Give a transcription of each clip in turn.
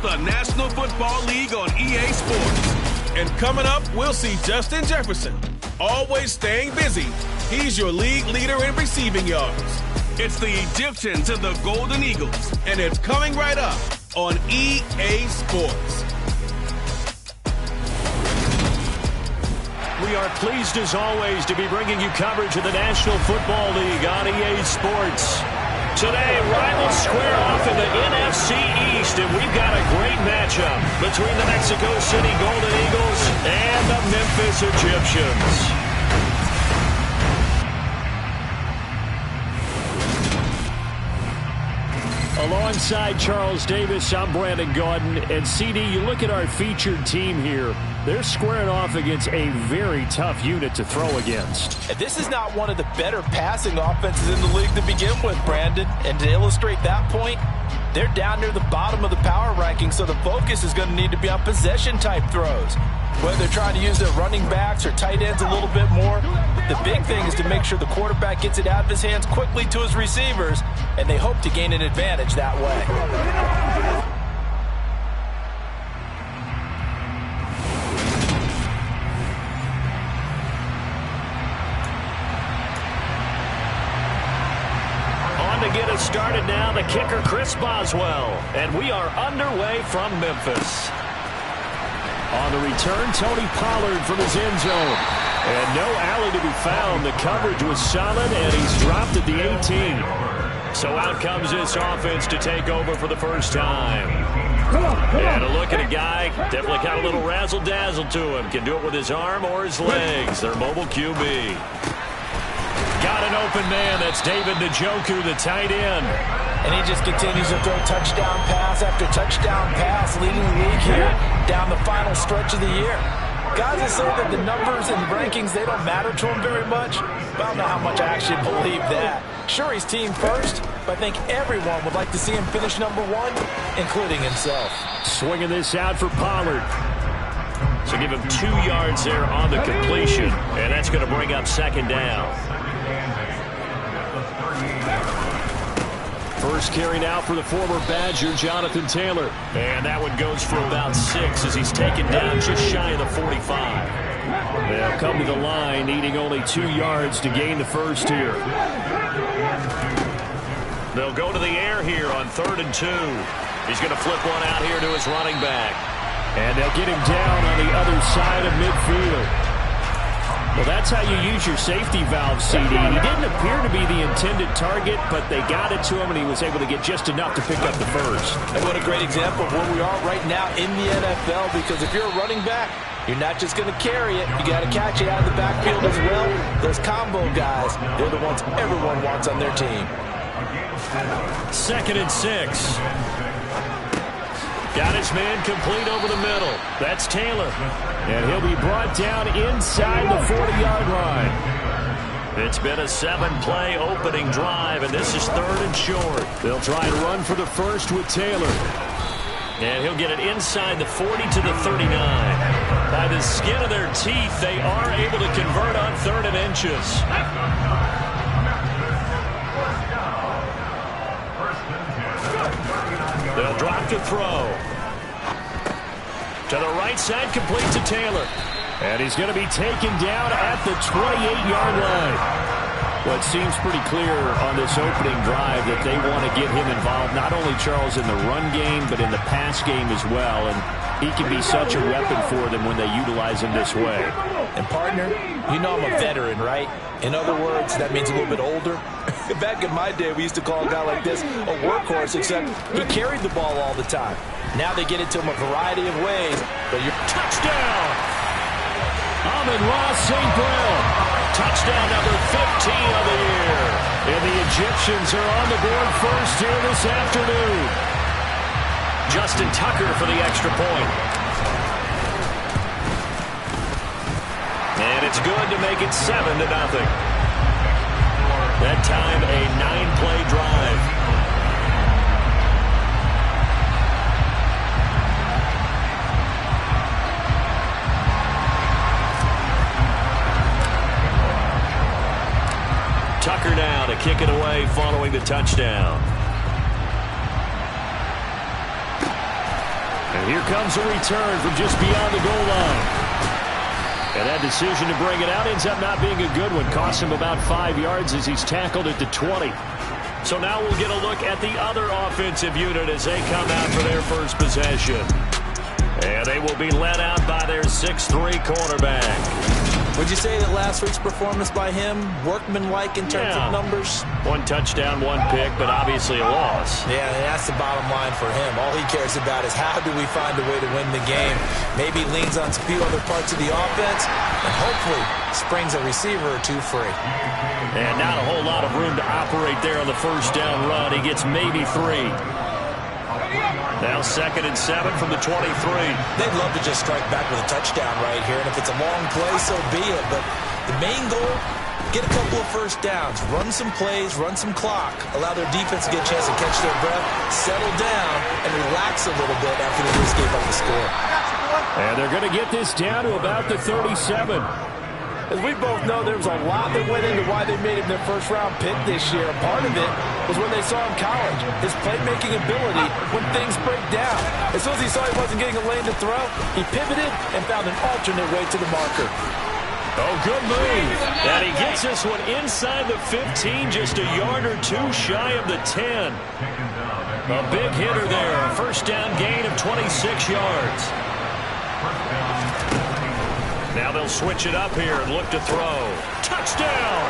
the National Football League on EA Sports. And coming up, we'll see Justin Jefferson. Always staying busy, he's your league leader in receiving yards. It's the Egyptians and the Golden Eagles, and it's coming right up on EA Sports. We are pleased as always to be bringing you coverage of the National Football League on EA Sports. Today, rivals square off in the NFC East, and we've got a great matchup between the Mexico City Golden Eagles and the Memphis Egyptians. Alongside Charles Davis, I'm Brandon Gordon. And CD, you look at our featured team here. They're squaring off against a very tough unit to throw against. This is not one of the better passing offenses in the league to begin with, Brandon. And to illustrate that point, they're down near the bottom of the power ranking, so the focus is going to need to be on possession-type throws. Whether they're trying to use their running backs or tight ends a little bit more, the big thing is to make sure the quarterback gets it out of his hands quickly to his receivers, and they hope to gain an advantage that way. On to get us started now, the kicker, Chris Boswell. And we are underway from Memphis. On the return, Tony Pollard from his end zone. And no alley to be found. The coverage was solid, and he's dropped at the 18. So out comes this offense to take over for the first time. And a look at a guy, definitely got a little razzle-dazzle to him. Can do it with his arm or his legs. Their mobile QB. Got an open man. That's David Njoku, the tight end. And he just continues to throw touchdown pass after touchdown pass, leading the league here down the final stretch of the year. Guys that say that the numbers and rankings, they don't matter to him very much, but I don't know how much I actually believe that. Sure, he's team first, but I think everyone would like to see him finish number one, including himself. Swinging this out for Pollard. So give him 2 yards there on the completion, and that's going to bring up second down. First carry now for the former Badger, Jonathan Taylor. And that one goes for about 6 as he's taken down just shy of the 45. They'll come to the line, needing only 2 yards to gain the first here. They'll go to the air here on 3rd and 2. He's going to flip one out here to his running back. And they'll get him down on the other side of midfield. Well, that's how you use your safety valve, CD. He didn't appear to be the intended target, but they got it to him, and he was able to get just enough to pick up the first. And what a great example of where we are right now in the NFL, because if you're a running back, you're not just going to carry it. You got to catch it out of the backfield as well. Those combo guys, they're the ones everyone wants on their team. 2nd and 6. Got his man complete over the middle. That's Taylor. And he'll be brought down inside the 40-yard line. It's been a 7-play opening drive, and this is 3rd and short. They'll try and run for the first with Taylor. And he'll get it inside the 40 to the 39. By the skin of their teeth, they are able to convert on 3rd and inches. They'll drop to throw. To the right side, complete to Taylor. And he's going to be taken down at the 28-yard line. Well, it seems pretty clear on this opening drive that they want to get him involved, not only, Charles, in the run game, but in the pass game as well. And he can be such a weapon for them when they utilize him this way. And, partner, you know I'm a veteran, right? In other words, that means a little bit older. Back in my day, we used to call a guy like this a workhorse, except he carried the ball all the time. Now they get it to him a variety of ways. But you're touchdown! Amon-Ra St. Brown. Touchdown number 15 of the year. And the Egyptians are on the board first here this afternoon. Justin Tucker for the extra point. And it's good to make it 7-0. That time, a 9-play drive. Tucker now to kick it away following the touchdown. And here comes a return from just beyond the goal line. And that decision to bring it out ends up not being a good one. Costs him about 5 yards as he's tackled at the 20. So now we'll get a look at the other offensive unit as they come out for their first possession. And they will be led out by their 6'3" quarterback. Would you say that last week's performance by him, workmanlike in terms of numbers? 1 touchdown, 1 pick, but obviously a loss. Yeah, and that's the bottom line for him. All he cares about is how do we find a way to win the game. Maybe leans on a few other parts of the offense, and hopefully springs a receiver or two free. And not a whole lot of room to operate there on the first down run. He gets maybe 3. Now 2nd and 7 from the 23. They'd love to just strike back with a touchdown right here, and if it's a long play, so be it. But the main goal, get a couple of first downs, run some plays, run some clock, allow their defense to get a chance to catch their breath, settle down, and relax a little bit after they just gave up the score. And they're going to get this down to about the 37. As we both know, there was a lot that went into why they made him their first-round pick this year. Part of it was when they saw him in college, his playmaking ability when things break down. As soon as he saw he wasn't getting a lane to throw, he pivoted and found an alternate way to the marker. Oh, good move. And he gets this one inside the 15, just a yard or 2 shy of the 10. A big hitter there, a first down gain of 26 yards. Now they'll switch it up here and look to throw. Touchdown!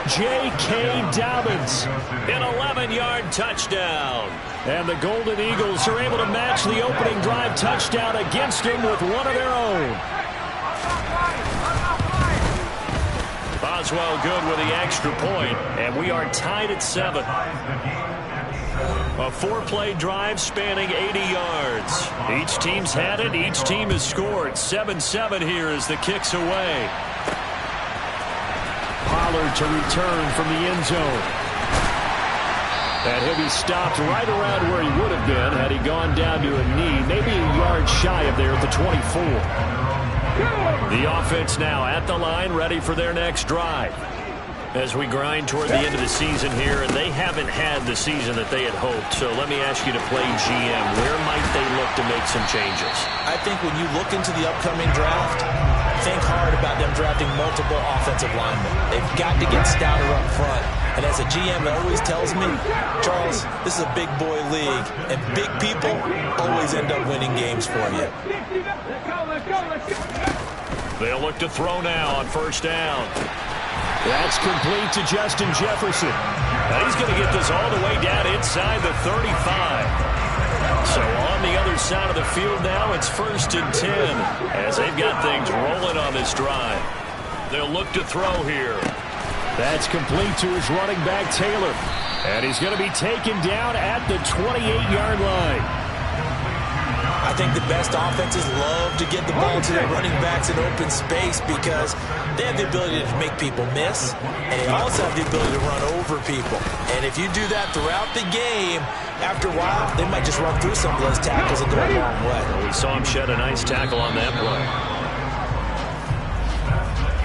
J.K. Dobbins, an 11-yard touchdown. And the Golden Eagles are able to match the opening drive touchdown against him with one of their own. Boswell good with the extra point, and we are tied at 7. A 4-play drive spanning 80 yards. Each team's had it. Each team has scored. 7-7 here as the kick's away. Pollard to return from the end zone. And he'll be stopped right around where he would have been had he gone down to a knee. Maybe a yard shy of there at the 24. The offense now at the line, ready for their next drive. As we grind toward the end of the season here, and they haven't had the season that they had hoped. So let me ask you to play GM. Where might they look to make some changes? I think when you look into the upcoming draft, think hard about them drafting multiple offensive linemen. They've got to get stouter up front. And as a GM, it always tells me, Charles, this is a big boy league, and big people always end up winning games for you. They'll look to throw now on first down. That's complete to Justin Jefferson. And he's going to get this all the way down inside the 35. So on the other side of the field now, it's 1st and 10 as they've got things rolling on this drive. They'll look to throw here. That's complete to his running back, Taylor. And he's going to be taken down at the 28-yard line. I think the best offenses love to get the ball to their running backs in open space because they have the ability to make people miss, and they also have the ability to run over people. And if you do that throughout the game, after a while, they might just run through some of those tackles and go a long way. Well, we saw him shed a nice tackle on that play.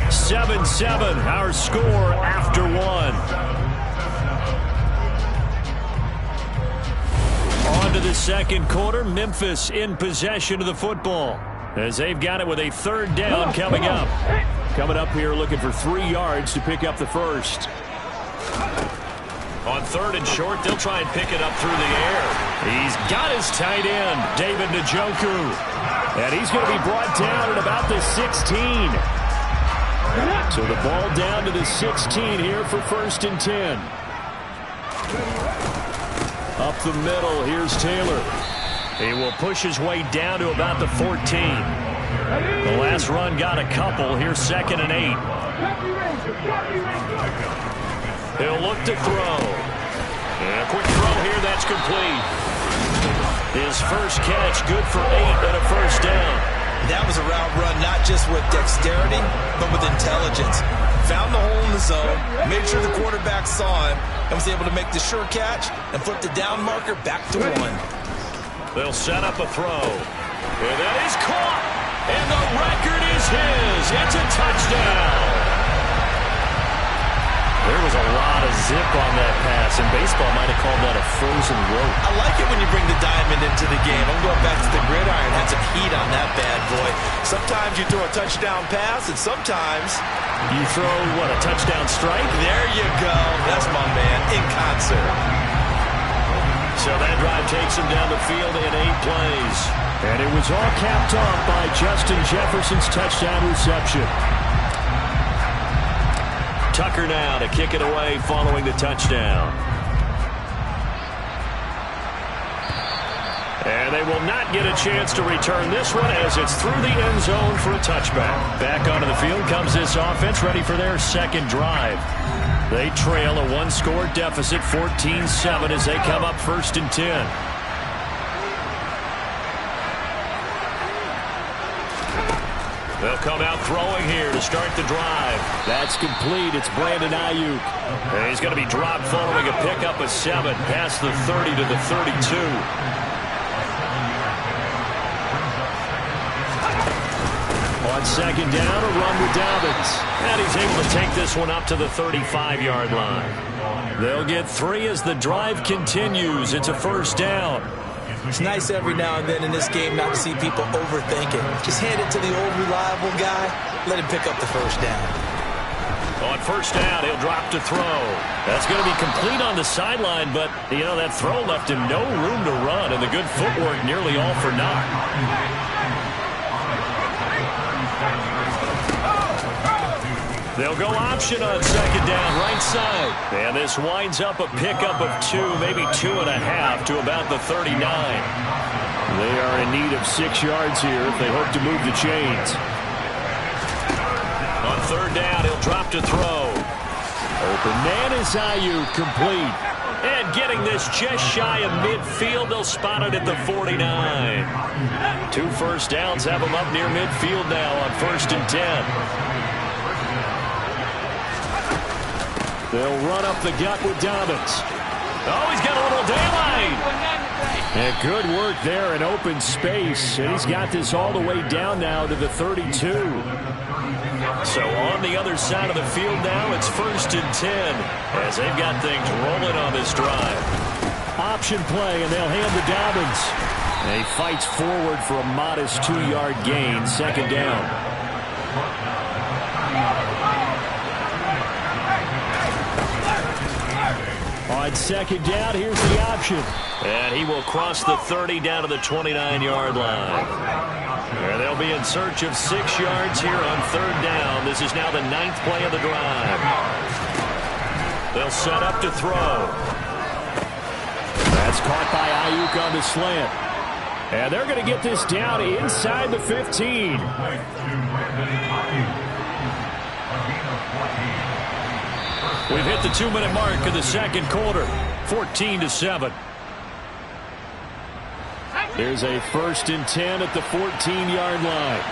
7-7, our score after 1. On to the second quarter. Memphis in possession of the football as they've got it with a 3rd down coming up. Coming up here looking for 3 yards to pick up the first. On 3rd and short, they'll try and pick it up through the air. He's got his tight end, David Njoku. And he's going to be brought down at about the 16. So the ball down to the 16 here for 1st and 10. Up the middle, here's Taylor. He will push his way down to about the 14. The last run got a couple. Here's 2nd and 8. He'll look to throw. And a quick throw here, that's complete. His first catch, good for 8 and a first down. That was a route run not just with dexterity, but with intelligence. Found the hole in the zone, made sure the quarterback saw him, and was able to make the sure catch and flip the down marker back to 1. They'll set up a throw. And that is caught. And the record is his. It's a touchdown. There was a lot of zip on that pass, and baseball might have called that a frozen rope. I like it when you bring the diamond into the game. I'm going back to the gridiron. Had some heat on that bad boy. Sometimes you throw a touchdown pass, and sometimes you throw, what, a touchdown strike? There you go. That's my man, in concert. So that drive takes him down the field in 8 plays. And it was all capped off by Justin Jefferson's touchdown reception. Tucker now to kick it away following the touchdown. And they will not get a chance to return this one as it's through the end zone for a touchback. Back onto the field comes this offense, ready for their second drive. They trail a 1-score deficit, 14-7, as they come up 1st and 10. They'll come out throwing here to start the drive. That's complete. It's Brandon Ayuk. And he's going to be dropped following a pickup of 7 past the 30 to the 32. On second down, a run with Dobbins. And he's able to take this one up to the 35-yard line. They'll get 3 as the drive continues. It's a 1st down. It's nice every now and then in this game not to see people overthink it. Just hand it to the old reliable guy. Let him pick up the 1st down. On 1st down, he'll drop to throw. That's going to be complete on the sideline, but, you know, that throw left him no room to run, and the good footwork nearly all for naught. They'll go option on second down, right side. And this winds up a pickup of 2, maybe 2.5 to about the 39. They are in need of 6 yards here if they hope to move the chains. On 3rd down, he'll drop to throw. Open man is Ayuk, complete. And getting this just shy of midfield, they'll spot it at the 49. 2 1st downs have them up near midfield now on 1st and 10. They'll run up the gut with Dobbins. Oh, he's got a little daylight. And good work there in open space. And he's got this all the way down now to the 32. So on the other side of the field now, it's 1st and 10 as they've got things rolling on this drive. Option play, and they'll hand to Dobbins. And he fights forward for a modest 2-yard gain, 2nd down. On 2nd down, here's the option. And he will cross the 30 down to the 29-yard line. And they'll be in search of 6 yards here on 3rd down. This is now the 9th play of the drive. They'll set up to throw. That's caught by Ayuk on the slant. And they're going to get this down inside the 15. We've hit the 2-minute mark of the 2nd quarter, 14-7. There's a 1st and 10 at the 14-yard line.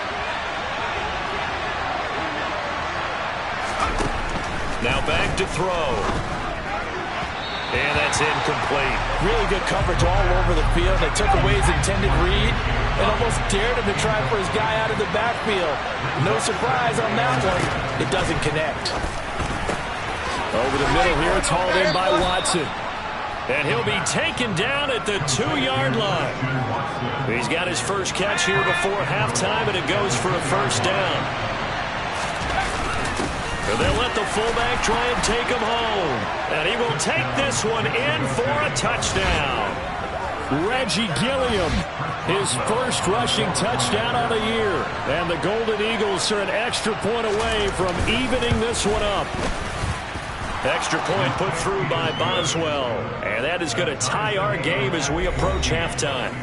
Now back to throw. And that's incomplete. Really good coverage all over the field. They took away his intended read and almost dared him to try for his guy out of the backfield. No surprise on that one. It doesn't connect. Over the middle here, it's hauled in by Watson. And he'll be taken down at the 2-yard line. He's got his first catch here before halftime, and it goes for a 1st down. And they'll let the fullback try and take him home. And he will take this one in for a touchdown. Reggie Gilliam, his first rushing touchdown on the year. And the Golden Eagles are an extra point away from evening this one up. Extra point put through by Boswell. And that is going to tie our game as we approach halftime.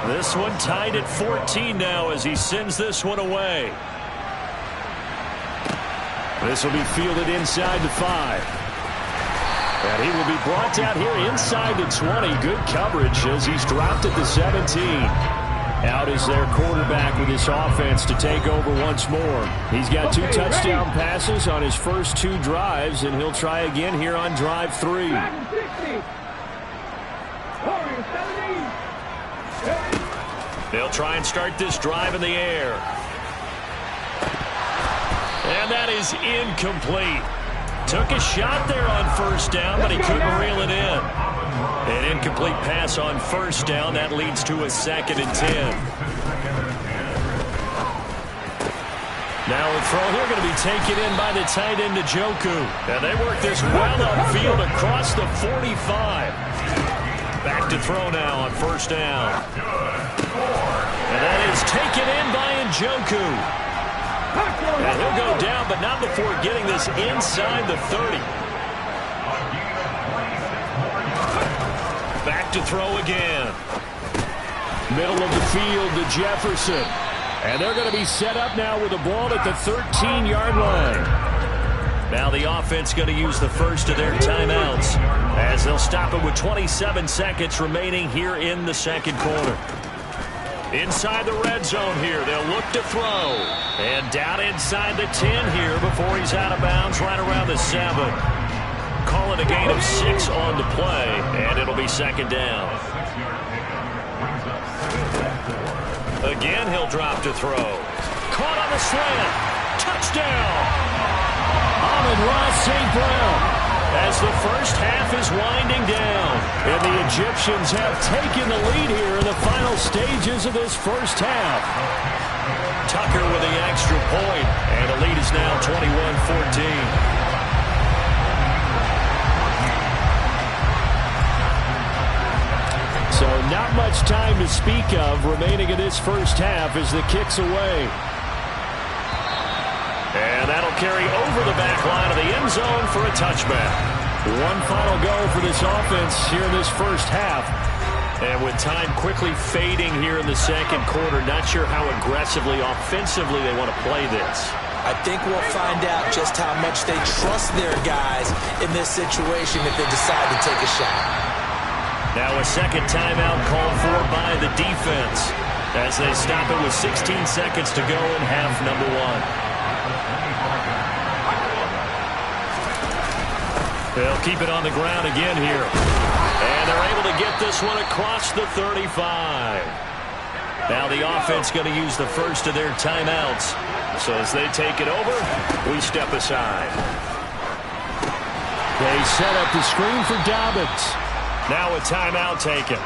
This one tied at 14 now as he sends this one away. This will be fielded inside the 5. And he will be brought down here inside the 20. Good coverage as he's dropped at the 17. Out is their quarterback with this offense to take over once more. He's got 2 touchdown passes on his first 2 drives, and he'll try again here on drive 3. They'll try and start this drive in the air. And that is incomplete. Took a shot there on first down, but he couldn't reel it in. An incomplete pass on first down. That leads to a 2nd and 10. Now a throw here going to be taken in by the tight end, Njoku. And they work this well upfield across the 45. Back to throw now on first down. And that is taken in by Njoku. And he'll go down, but not before getting this inside the 30. Back to throw again. Middle of the field to Jefferson. And they're going to be set up now with the ball at the 13-yard line. Now the offense going to use the first of their timeouts as they'll stop it with 27 seconds remaining here in the second quarter. Inside the red zone here, they'll look to throw. And down inside the 10 here before he's out of bounds right around the 7. Calling a gain of 6 on the play, and it'll be 2nd down. Again, he'll drop to throw. Caught on the slant. Touchdown. Amon-Ra St. Brown. As the first half is winding down. And the Egyptians have taken the lead here in the final stages of this first half. Tucker with the extra point. And the lead is now 21-14. So not much time to speak of remaining in this first half as the kick's away. And that'll carry over the back line of the end zone for a touchback. One final go for this offense here in this first half. And with time quickly fading here in the second quarter, not sure how aggressively, offensively they want to play this. I think we'll find out just how much they trust their guys in this situation if they decide to take a shot. Now a second timeout called for by the defense as they stop it with 16 seconds to go in half number 1. They'll keep it on the ground again here. And they're able to get this one across the 35. Now the offense going to use the first of their timeouts. So as they take it over, we step aside. They set up the screen for Dobbins. Now a timeout taken.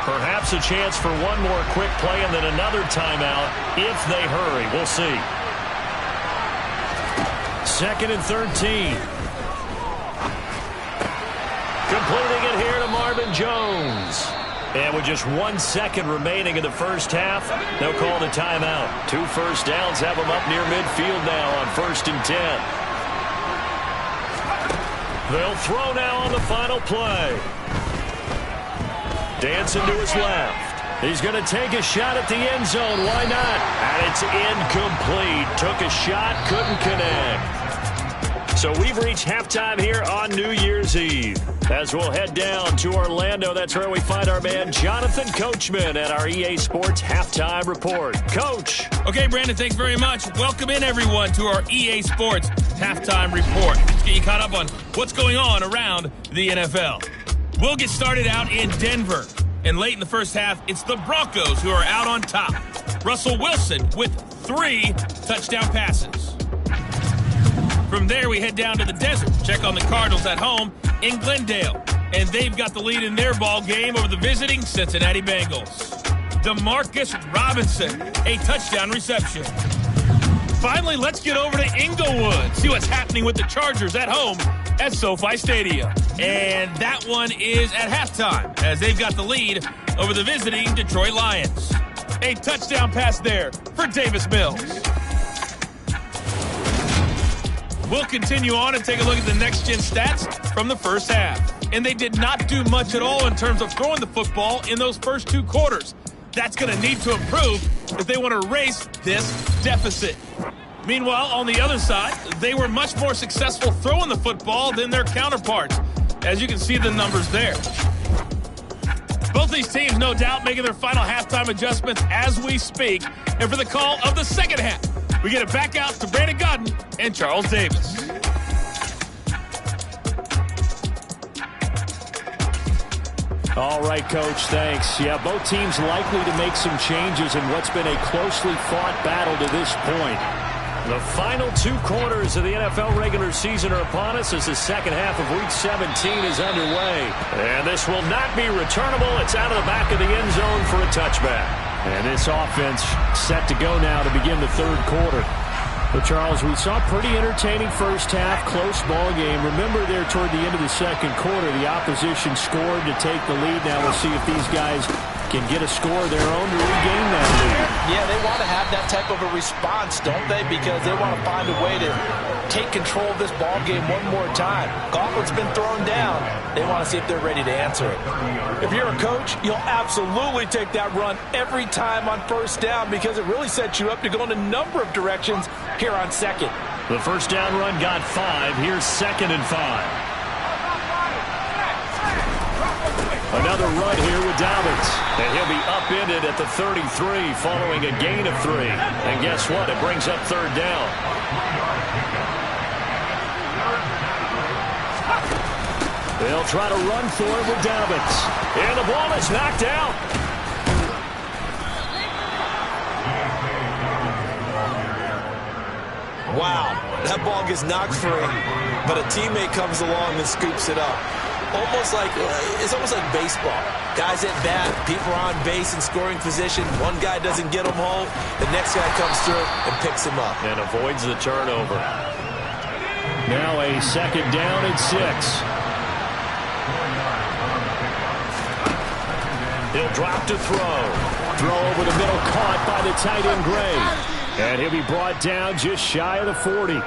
Perhaps a chance for one more quick play and then another timeout if they hurry. We'll see. 2nd and 13. Completing it here to Marvin Jones. And with just 1 second remaining in the first half, they'll call the timeout. 2 first downs have them up near midfield now on 1st and 10. They'll throw now on the final play. Dancing to his left. He's going to take a shot at the end zone. Why not? And it's incomplete. Took a shot, couldn't connect. So we've reached halftime here on New Year's Eve. As we'll head down to Orlando, that's where we find our man Jonathan Coachman at our EA Sports Halftime Report. Coach. Okay, Brandon, thanks very much. Welcome in, everyone, to our EA Sports Halftime Report. Let's get you caught up on what's going on around the NFL. We'll get started out in Denver. And late in the first half, it's the Broncos who are out on top. Russell Wilson with 3 touchdown passes. From there, we head down to the desert. Check on the Cardinals at home in Glendale. And they've got the lead in their ball game over the visiting Cincinnati Bengals. Demarcus Robinson, a touchdown reception. Finally, let's get over to Inglewood. See what's happening with the Chargers at home at SoFi Stadium. And that one is at halftime as they've got the lead over the visiting Detroit Lions. A touchdown pass there for Davis Mills. We'll continue on and take a look at the next-gen stats from the first half. And they did not do much at all in terms of throwing the football in those first 2 quarters. That's going to need to improve if they want to erase this deficit. Meanwhile, on the other side, they were much more successful throwing the football than their counterparts, as you can see the numbers there. Both these teams, no doubt, making their final halftime adjustments as we speak. And for the call of the second half, we get it back out to Brandon Godden and Charles Davis. All right, Coach, thanks. Yeah, both teams likely to make some changes in what's been a closely fought battle to this point. The final 2 quarters of the NFL regular season are upon us as the second half of Week 17 is underway. And this will not be returnable. It's out of the back of the end zone for a touchback. And this offense set to go now to begin the third quarter. But, Charles, we saw a pretty entertaining first half, close ball game. Remember there toward the end of the second quarter, the opposition scored to take the lead. Now we'll see if these guys can get a score of their own to regain that lead. Yeah, they want to have that type of a response, don't they? Because they want to find a way to take control of this ball game one more time. Gauntlet's been thrown down. They want to see if they're ready to answer it. If you're a coach, you'll absolutely take that run every time on first down because it really sets you up to go in a number of directions here on second. The first down run got 5. Here's 2nd and 5. Another run here with Dobbins. And he'll be upended at the 33 following a gain of 3. And guess what? It brings up 3rd down. They'll try to run for it with Dobbins. And the ball is knocked out. Wow, that ball gets knocked free, but a teammate comes along and scoops it up. It's almost like baseball. Guys at bat, people are on base in scoring position. One guy doesn't get him home. The next guy comes through and picks him up. And avoids the turnover. Now a 2nd down and 6. He'll drop to throw. Throw over the middle, caught by the tight end Gray. And he'll be brought down just shy of the 40.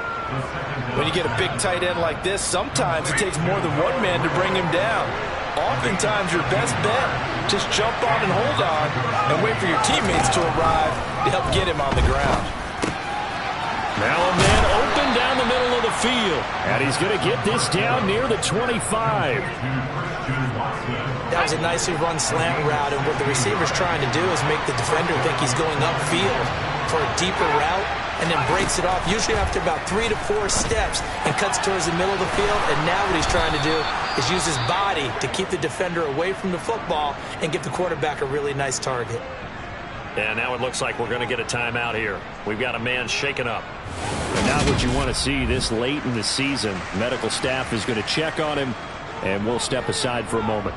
When you get a big tight end like this, sometimes it takes more than one man to bring him down. Oftentimes, your best bet, just jump on and hold on and wait for your teammates to arrive to help get him on the ground. Now a man open down the middle of the field. And he's going to get this down near the 25. That was a nicely run slant route, and what the receiver's trying to do is make the defender think he's going upfield for a deeper route, and then breaks it off, usually after about 3 to 4 steps, and cuts towards the middle of the field. And now what he's trying to do is use his body to keep the defender away from the football and give the quarterback a really nice target. And now it looks like we're going to get a timeout here. We've got a man shaken up. And not what you want to see this late in the season. Medical staff is going to check on him, and we'll step aside for a moment.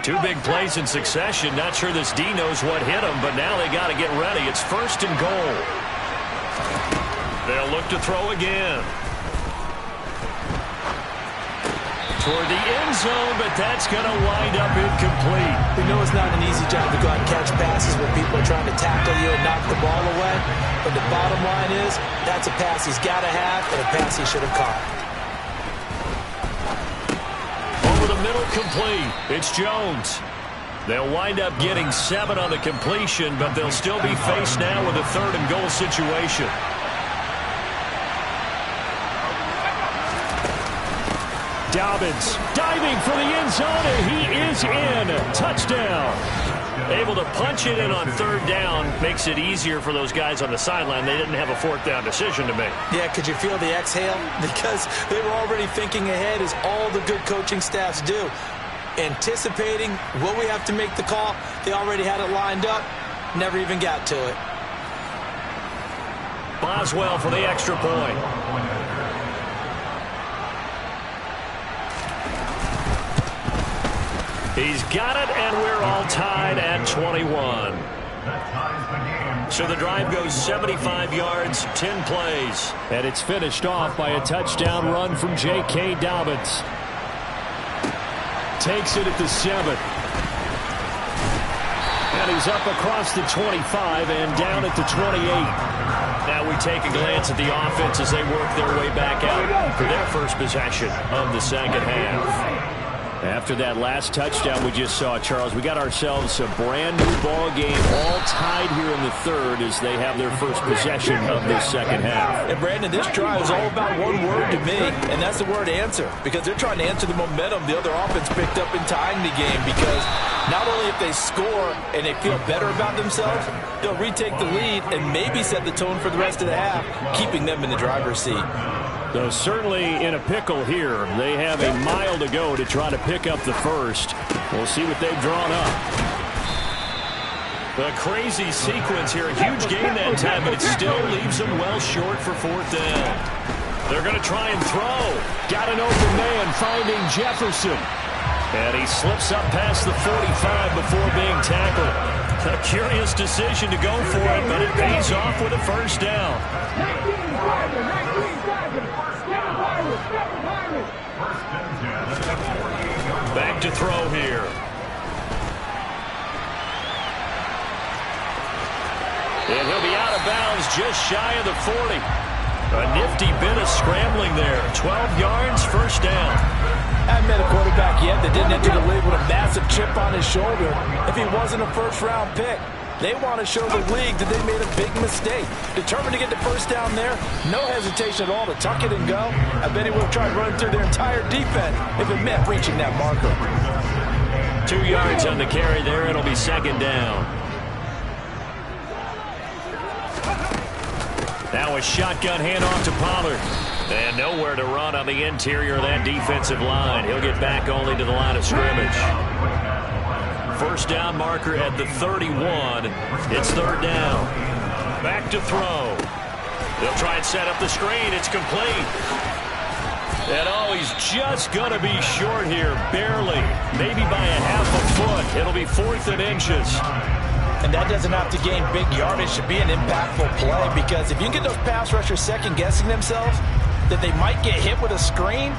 Two big plays in succession. Not sure this D knows what hit him, but now they got to get ready. It's 1st and goal. They'll look to throw again. Toward the end zone, but that's going to wind up incomplete. We know it's not an easy job to go out and catch passes when people are trying to tackle you and knock the ball away. But the bottom line is, that's a pass he's got to have and a pass he should have caught. The middle complete. It's Jones. They'll wind up getting 7 on the completion, but they'll still be faced now with a 3rd and goal situation. Dobbins diving for the end zone, and he is in. Touchdown. Able to punch it in on 3rd down makes it easier for those guys on the sideline. They didn't have a 4th down decision to make. Yeah, could you feel the exhale? Because they were already thinking ahead, as all the good coaching staffs do. Anticipating, will we have to make the call? They already had it lined up. Never even got to it. Boswell for the extra point. He's got it, and we're all tied at 21. So the drive goes 75 yards, 10 plays. And it's finished off by a touchdown run from J.K. Dobbins. Takes it at the 7. And he's up across the 25 and down at the 28. Now we take a glance at the offense as they work their way back out for their first possession of the second half. After that last touchdown we just saw, Charles, we got ourselves a brand new ball game, all tied here in the third as they have their first possession of this second half. And Brandon, this drive is all about one word to me, and that's the word answer, because they're trying to answer the momentum the other offense picked up in tying the game, because not only if they score and they feel better about themselves, they'll retake the lead and maybe set the tone for the rest of the half, keeping them in the driver's seat. So certainly in a pickle here. They have a mile to go to try to pick up the first. We'll see what they've drawn up. A crazy sequence here. A huge gain that time, but it still leaves them well short for fourth down. They're going to try and throw. Got an open man finding Jefferson. And he slips up past the 45 before being tackled. A curious decision to go for it, but it pays off with a first down. Back to throw here. And he'll be out of bounds just shy of the 40. A nifty bit of scrambling there. 12 yards, first down. I haven't met a quarterback yet that didn't enter the league with a massive chip on his shoulder if he wasn't a first-round pick. They want to show the league that they made a big mistake. Determined to get the first down there, no hesitation at all to tuck it and go. I bet he would have tried running through their entire defense if it meant reaching that marker. 2 yards on the carry there. It'll be second down. Now a shotgun handoff to Pollard. And nowhere to run on the interior of that defensive line. He'll get back only to the line of scrimmage. First down marker at the 31. It's third down. Back to throw. They'll try and set up the screen. It's complete. And oh, he's just going to be short here, barely. Maybe by a half a foot. It'll be fourth and inches. And that doesn't have to gain big yardage to be an impactful play, because if you can get those pass rushers second-guessing themselves, that they might get hit with a screen,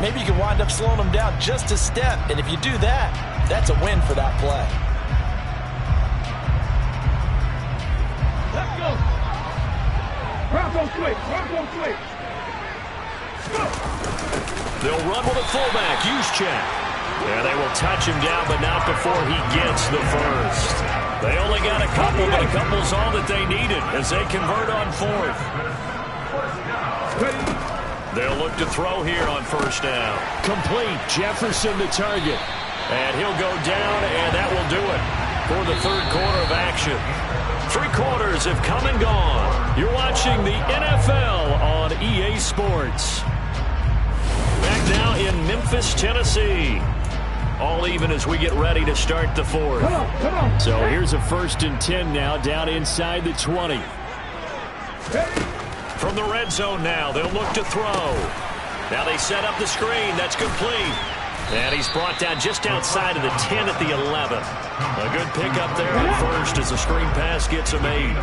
maybe you can wind up slowing them down just a step. And if you do that, that's a win for that play. Let's go. Bronco switch. Bronco switch. They'll run with a fullback. Juszczyk. Yeah, they will touch him down, but not before he gets the first. They only got a couple, but a couple's all that they needed as they convert on fourth. They'll look to throw here on first down. Complete. Jefferson the target. And he'll go down, and that will do it for the third quarter of action. 3 quarters have come and gone. You're watching the NFL on EA Sports. Back now in Memphis, Tennessee. All even as we get ready to start the fourth. Come on. So here's a 1st and 10 now down inside the 20. From the red zone now, they'll look to throw. Now they set up the screen. That's complete. And he's brought down just outside of the 10 at the 11. A good pickup there at first as the screen pass gets him 8.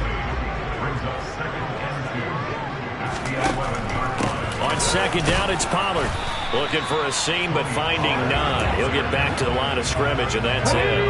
On second down, it's Pollard. Looking for a seam, but finding none. He'll get back to the line of scrimmage, and that's it.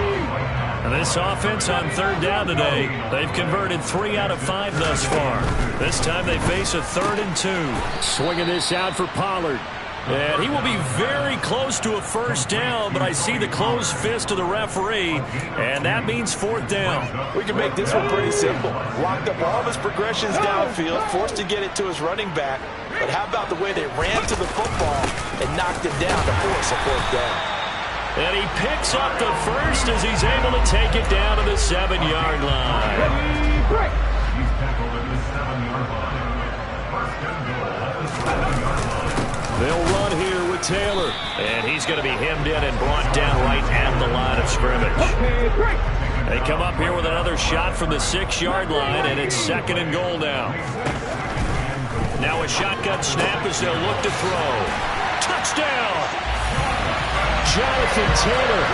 And this offense on third down today, they've converted 3 out of 5 thus far. This time they face a 3rd and 2. Swinging this out for Pollard. And he will be very close to a first down, but I see the closed fist of the referee, and that means fourth down. We can make this one pretty simple. Locked up all of his progressions downfield, forced to get it to his running back. But how about the way they ran to the football and knocked him down to force a fourth down? And he picks up the first as he's able to take it down to the 7-yard line. They'll run here with Taylor. And he's going to be hemmed in and brought down right at the line of scrimmage. They come up here with another shot from the 6-yard line, and it's 2nd and goal now. Now a shotgun snap as they'll look to throw. Touchdown! Jonathan Taylor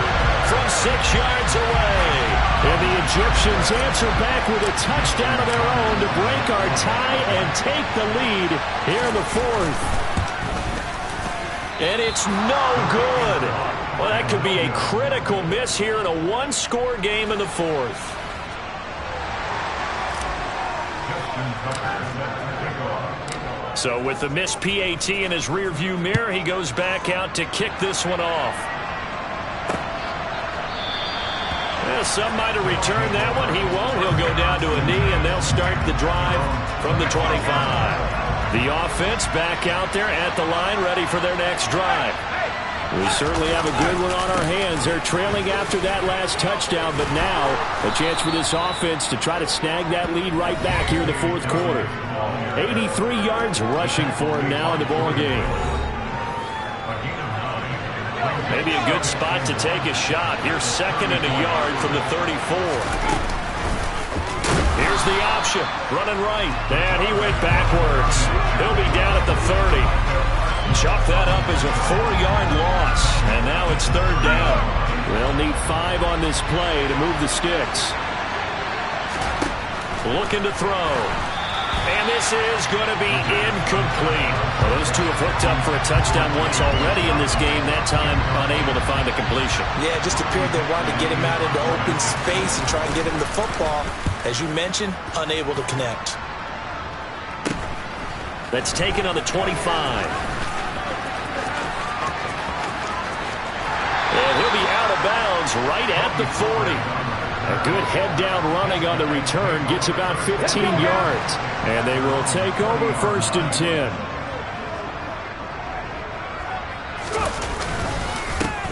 from 6 yards away. And the Egyptians answer back with a touchdown of their own to break our tie and take the lead here in the fourth. And it's no good. Well, that could be a critical miss here in a 1-score game in the fourth. So with the missed PAT in his rearview mirror, he goes back out to kick this one off. Yeah, some might have returned that one. He won't. He'll go down to a knee, and they'll start the drive from the 25. The offense back out there at the line, ready for their next drive. We certainly have a good one on our hands. They're trailing after that last touchdown, but now a chance for this offense to try to snag that lead right back here in the fourth quarter. 83 yards rushing for him now in the ball game. Maybe a good spot to take a shot. Here's 2nd and a yard from the 34. Here's the option. Running right. And he went backwards. He'll be down at the 30. Chalk that up as a 4-yard loss. And now it's 3rd down. They'll need 5 on this play to move the sticks. Looking to throw. And this is going to be incomplete. Well, those two have hooked up for a touchdown once already in this game. That time, unable to find the completion. Yeah, it just appeared they wanted to get him out into open space and try and get him the football. As you mentioned, unable to connect. That's taken on the 25. And he'll be out of bounds right at the 40. A good head-down running on the return gets about 15 yards. And they will take over 1st and 10.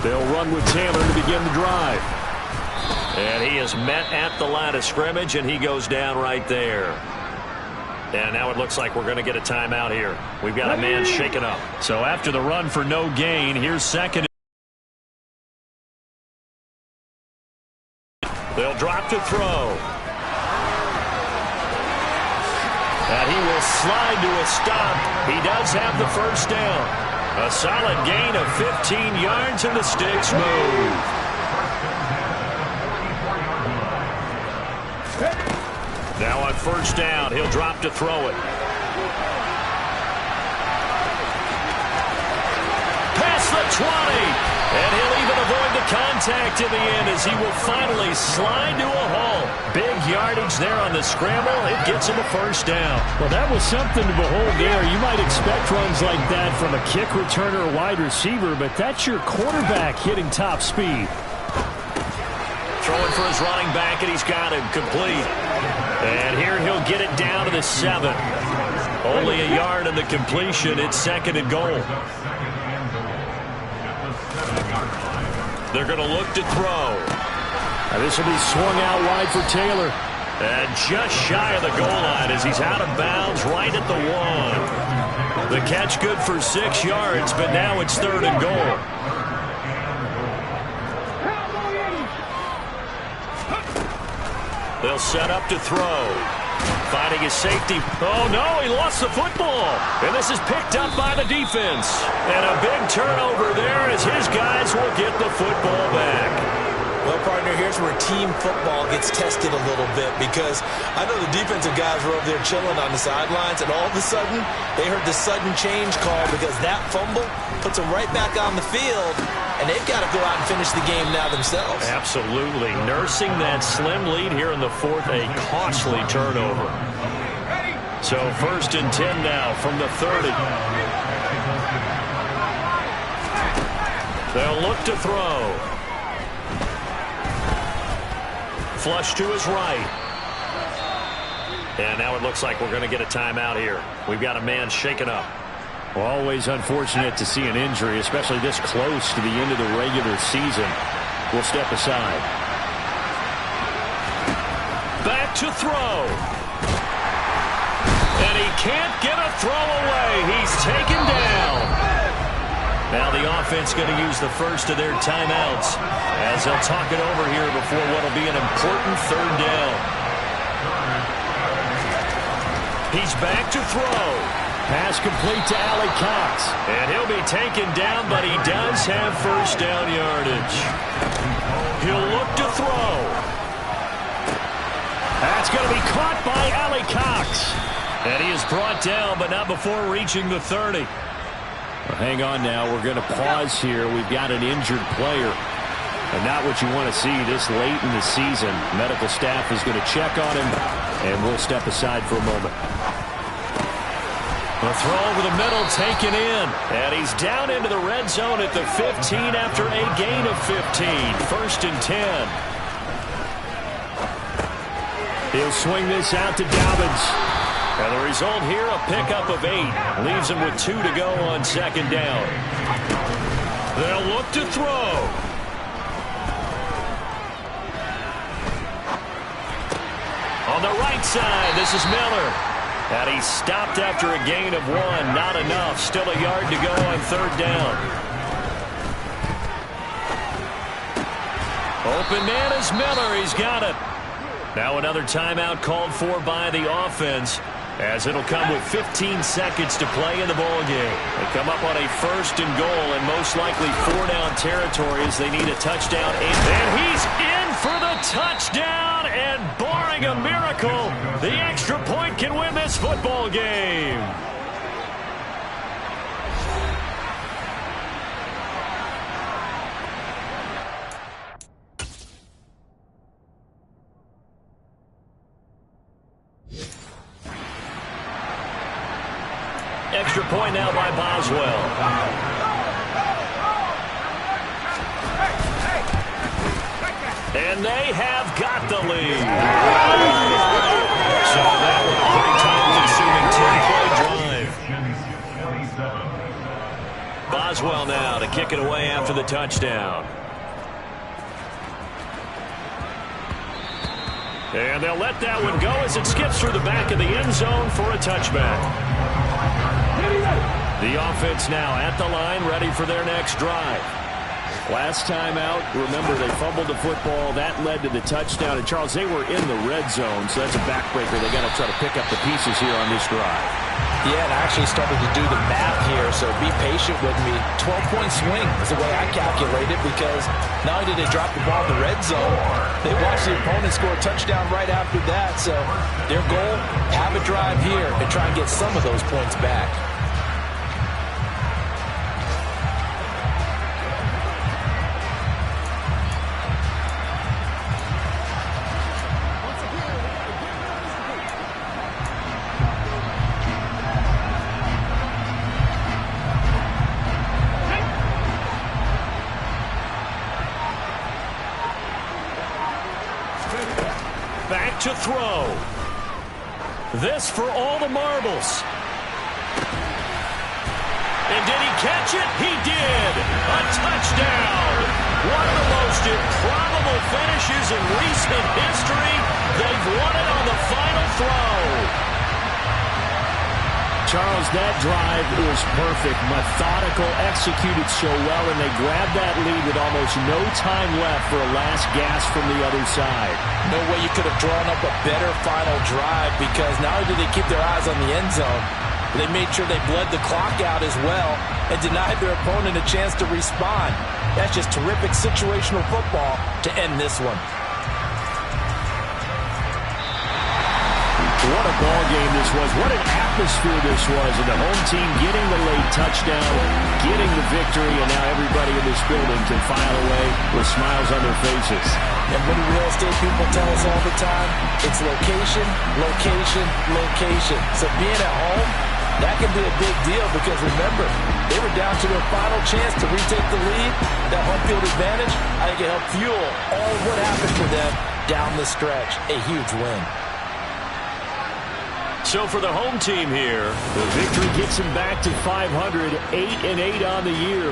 They'll run with Taylor to begin the drive. And he is met at the line of scrimmage, and he goes down right there. And now it looks like we're going to get a timeout here. We've got a man shaken up. So after the run for no gain, here's 2nd. They'll drop to throw. And he will slide to a stop. He does have the 1st down. A solid gain of 15 yards, and the sticks move. Now on 1st down, he'll drop to throw it. Past the 20. And he'll even avoid the contact in the end as he will finally slide to a halt. Big yardage there on the scramble. It gets him a 1st down. Well, that was something to behold there. You might expect runs like that from a kick returner or wide receiver, but that's your quarterback hitting top speed. Throwing for his running back, and he's got him complete. And here he'll get it down to the 7. Only a yard on the completion. It's 2nd and goal. They're going to look to throw. Now this will be swung out wide for Taylor. And just shy of the goal line as he's out of bounds right at the 1. The catch good for 6 yards, but now it's 3rd and goal. They'll set up to throw. Finding his safety. Oh, no, he lost the football. And this is picked up by the defense. And a big turnover there as his guys will get the football back. Well, partner, here's where team football gets tested a little bit because I know the defensive guys were over there chilling on the sidelines, and all of a sudden they heard the sudden change call because that fumble puts them right back on the field, and they've got to go out and finish the game now themselves. Absolutely. Nursing that slim lead here in the 4th, a costly turnover. So 1st and 10 now from the 30. They'll look to throw. Flush to his right. And now it looks like we're going to get a timeout here. We've got a man shaken up. Always unfortunate to see an injury, especially this close to the end of the regular season. We'll step aside. Back to throw. And he can't get a throw away. He's taken down. Now the offense going to use the first of their timeouts as they'll talk it over here before what will be an important 3rd down. He's back to throw. Pass complete to Allie Cox. And he'll be taken down, but he does have 1st down yardage. He'll look to throw. That's going to be caught by Allie Cox. And he is brought down, but not before reaching the 30. Well, hang on now. We're going to pause here. We've got an injured player. And not what you want to see this late in the season. Medical staff is going to check on him, and we'll step aside for a moment. The throw over the middle taken in. And he's down into the red zone at the 15 after a gain of 15. 1st and 10. He'll swing this out to Dobbins. And the result here, a pickup of 8. Leaves him with 2 to go on second down. They'll look to throw. On the right side, this is Miller. And he stopped after a gain of 1. Not enough. Still a yard to go on third down. Open man is Miller. He's got it. Now another timeout called for by the offense, as it'll come with 15 seconds to play in the ball game. They come up on a 1st and goal, and most likely 4-down territory as they need a touchdown. And he's in for the touchdown, and barring a miracle, the extra point can win this football game. Extra point now by Boswell. And they have got the lead. So that was a pretty time-consuming 10-play drive. Boswell now to kick it away after the touchdown. And they'll let that one go as it skips through the back of the end zone for a touchback. The offense now at the line, ready for their next drive. Last time out, remember they fumbled the football. That led to the touchdown. And, Charles, they were in the red zone, so that's a backbreaker. They got to try to pick up the pieces here on this drive. Yeah, and I actually started to do the math here, so be patient with me. 12-point swing is the way I calculate it, because not only did they drop the ball in the red zone, they watched the opponent score a touchdown right after that. So their goal, have a drive here and try and get some of those points back. Back to throw. This for all the marbles. And did he catch it? He did. A touchdown. One of the most improbable finishes in recent history. They've won it on the final throw. Charles, that drive was perfect. Methodical, executed so well, and they grabbed that lead with almost no time left for a last gasp from the other side. No way you could have drawn up a better final drive, because not only did they keep their eyes on the end zone, they made sure they bled the clock out as well and denied their opponent a chance to respond. That's just terrific situational football to end this one. What a ball game this was. What an atmosphere this was. And the home team getting the late touchdown, getting the victory, and now everybody in this building can file away with smiles on their faces. And what do real estate people tell us all the time? It's location, location, location. So being at home, that can be a big deal, because remember, they were down to their final chance to retake the lead. That home field advantage, I think it helped fuel all of what happened for them down the stretch. A huge win. So for the home team here, the victory gets them back to 500, 8-8 on the year.